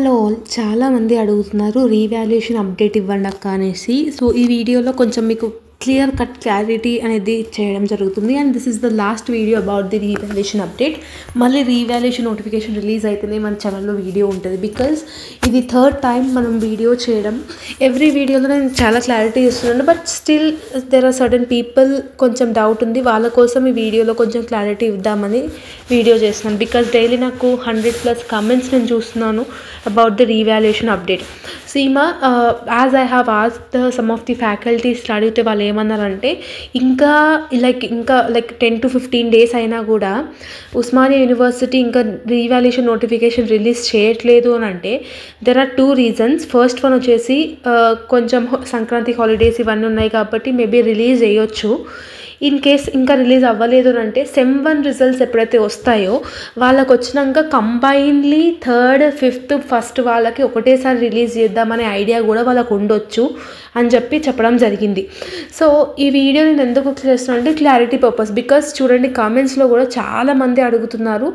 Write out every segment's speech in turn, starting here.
Hello all చాలామంది అడుగుతున్నారు revaluation update ఇవ్వండి అక్క అనేసి. సో ఈ వీడియోలో కొంచెం మీకు క్లియర్ కట్ క్లారిటీ అనేది చేయడం జరుగుతుంది. And this is the last video about the reevaluation update. మళ్ళీ రీవాల్యుయేషన్ నోటిఫికేషన్ రిలీజ్ అయితేనే మన ఛానల్లో వీడియో ఉంటుంది. బికాజ్ ఇది థర్డ్ టైం మనం వీడియో చేయడం. ఎవ్రీ వీడియోలో నేను చాలా క్లారిటీ ఇస్తున్నాను, but still there are certain people కొంచెం డౌట్ ఉంది. వాళ్ళ కోసం ఈ వీడియోలో కొంచెం క్లారిటీ ఇద్దామని వీడియో చేస్తున్నాను. బికాజ్ డైలీ నాకు 100+ కామెంట్స్ నేను చూస్తున్నాను about the revaluation update. Seema, as I have asked some of the faculty అడిగితే వాళ్ళు ఏమన్నారంటే ఇంకా లైక్ 10 to 15 days అయినా కూడా ఉస్మానియా యూనివర్సిటీ ఇంకా రీవాల్యుయేషన్ నోటిఫికేషన్ రిలీజ్ చేయట్లేదు అని అంటే there are 2 reasons. First one వచ్చేసి కొంచెం సంక్రాంతి హాలిడేస్ ఇవన్నీ ఉన్నాయి కాబట్టి మేబీ రిలీజ్ చేయొచ్చు. ఇన్ కేస్ ఇంకా రిలీజ్ అవ్వలేదు అంటే సెమ్ 1 రిజల్ట్స్ ఎప్పుడైతే వస్తాయో వాళ్ళకు వచ్చినాక కంబైన్లీ 3rd, 5th, 1st వాళ్ళకి ఒకటేసారి రిలీజ్ చేద్దామనే ఐడియా కూడా వాళ్ళకు ఉండొచ్చు అని చెప్పడం జరిగింది. సో ఈ వీడియో నేను ఎందుకు చేస్తున్నాను అంటే క్లారిటీ పర్పస్. బికాస్ చూడండి కామెంట్స్లో కూడా చాలామంది అడుగుతున్నారు.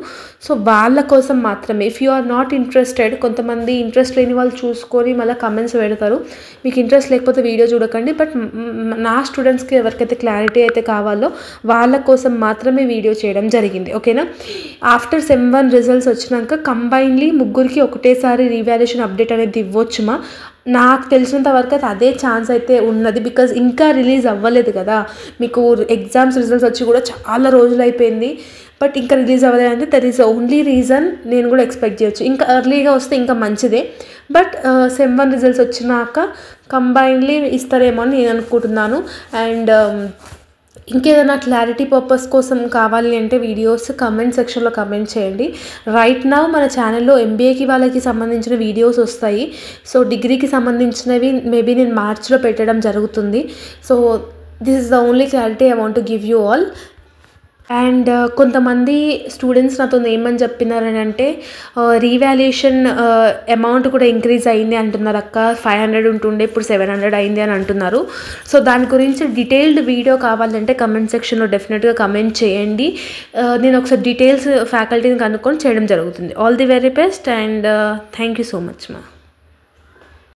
సో వాళ్ళ కోసం మాత్రమే. If you are not interested, కొంతమంది ఇంట్రెస్ట్ లేని వాళ్ళు చూసుకొని మళ్ళీ కామెంట్స్ పెడతారు. మీకు ఇంట్రెస్ట్ లేకపోతే వీడియో చూడకండి. బట్ నా స్టూడెంట్స్కి ఎవరికైతే క్లారిటీ అయితే కావాలో వాళ్ళ కోసం మాత్రమే వీడియో చేయడం జరిగింది. ఓకేనా? ఆఫ్టర్ సెమ్ 1 రిజల్ట్స్ వచ్చినాక కంబైన్లీ ముగ్గురికి ఒకటేసారి రీవాల్యుయేషన్ అప్డేట్ అనేది ఇవ్వచ్చుమా? నాకు తెలిసినంత వరకు అయితే అదే ఛాన్స్ అయితే ఉన్నది. బికాజ్ ఇంకా రిలీజ్ అవ్వలేదు కదా. మీకు ఎగ్జామ్స్ రిజల్ట్స్ వచ్చి కూడా చాలా రోజులు అయిపోయింది, బట్ ఇంకా రిలీజ్ అవ్వలేదు అంటే దట్ ఈస్ ఓన్లీ రీజన్. నేను కూడా ఎక్స్పెక్ట్ చేయొచ్చు ఇంకా ఎర్లీగా వస్తే ఇంకా మంచిదే. బట్ సెమ్ 1 రిజల్ట్స్ వచ్చినాక కంబైన్లీ ఇస్తారేమో అని నేను అనుకుంటున్నాను. అండ్ ఇంకేదైనా క్లారిటీ పర్పస్ కోసం కావాలి అంటే వీడియోస్ కమెంట్ సెక్షన్లో కమెంట్ చేయండి. రైట్ నౌ మన ఛానల్లో ఎంబీఏకి వాళ్ళకి సంబంధించిన వీడియోస్ వస్తాయి. సో డిగ్రీకి సంబంధించినవి మేబీ నేను మార్చ్లో పెట్టడం జరుగుతుంది. So this is the only clarity I want to give you all. And కొంతమంది స్టూడెంట్స్ నాతో ఏమని చెప్పినారని అంటే రీవాల్యుయేషన్ అమౌంట్ కూడా ఇంక్రీజ్ అయింది అంటున్నారు అక్క. 500 ఉంటుండే ఇప్పుడు 700 అయింది అని అంటున్నారు. సో దాని గురించి డీటెయిల్డ్ వీడియో కావాలంటే కమెంట్ సెక్షన్లో డెఫినెట్గా కమెంట్ చేయండి. నేను ఒకసారి డీటెయిల్స్ ఫ్యాకల్టీని కనుక్కొని చేయడం జరుగుతుంది. All the very best and thank you so much మా.